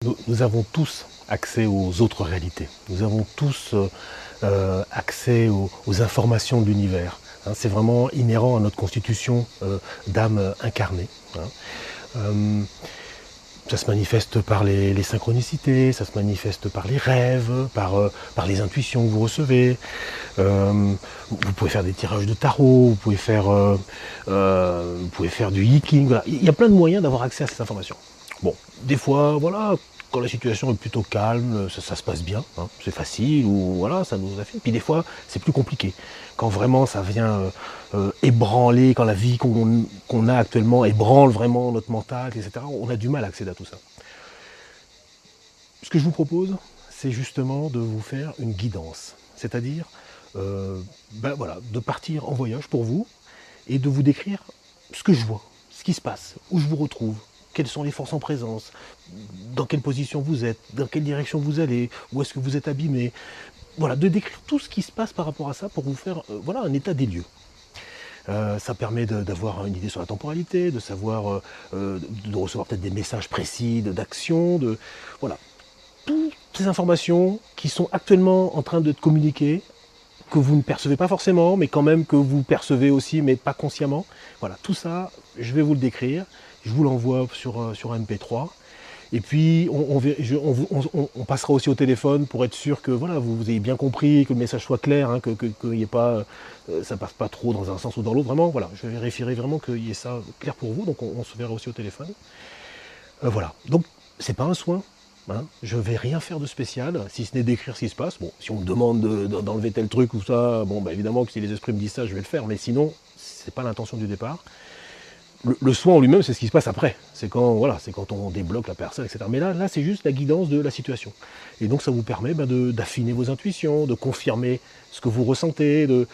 Nous avons tous accès aux autres réalités. Nous avons tous accès aux informations de l'univers. Hein, c'est vraiment inhérent à notre constitution d'âme incarnée. Hein. Ça se manifeste par les synchronicités, ça se manifeste par les rêves, par les intuitions que vous recevez. Vous pouvez faire des tirages de tarot, vous pouvez faire du hiking. Voilà. Il y a plein de moyens d'avoir accès à ces informations. Bon, des fois, voilà, quand la situation est plutôt calme, ça se passe bien, hein, c'est facile, ou voilà, ça nous affine. Puis des fois, c'est plus compliqué. Quand vraiment ça vient ébranler, quand la vie qu'on a actuellement ébranle vraiment notre mental, etc., on a du mal à accéder à tout ça. Ce que je vous propose, c'est justement de vous faire une guidance. C'est-à-dire, voilà, de partir en voyage pour vous et de vous décrire ce que je vois, ce qui se passe, où je vous retrouve, quelles sont les forces en présence, dans quelle position vous êtes, dans quelle direction vous allez, où est-ce que vous êtes abîmé. Voilà, de décrire tout ce qui se passe par rapport à ça pour vous faire voilà, un état des lieux. Ça permet d'avoir une idée sur la temporalité, de savoir, de recevoir peut-être des messages précis d'action, voilà. Toutes ces informations qui sont actuellement en train de te communiquer, que vous ne percevez pas forcément, mais quand même que vous percevez aussi, mais pas consciemment. Voilà, tout ça, je vais vous le décrire. Je vous l'envoie sur un MP3. Et puis, on passera aussi au téléphone pour être sûr que voilà, vous ayez bien compris, que le message soit clair, hein, y ait pas, ça ne passe pas trop dans un sens ou dans l'autre. Vraiment, voilà, je vérifierai vraiment qu'il y ait ça clair pour vous. Donc, on se verra aussi au téléphone. Voilà. Donc, c'est pas un soin. Hein. Je ne vais rien faire de spécial, si ce n'est d'écrire ce qui se passe. Bon, si on me demande d'enlever tel truc ou ça, bon, bah, évidemment que si les esprits me disent ça, je vais le faire. Mais sinon, c'est pas l'intention du départ. Le soin en lui-même, c'est ce qui se passe après. C'est quand, voilà, c'est quand on débloque la personne, etc. Mais là, c'est juste la guidance de la situation. Et donc, ça vous permet d'affiner vos intuitions, de confirmer ce que vous ressentez, de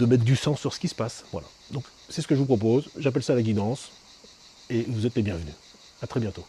mettre du sens sur ce qui se passe. Voilà. Donc, c'est ce que je vous propose. J'appelle ça la guidance. Et vous êtes les bienvenus. À très bientôt.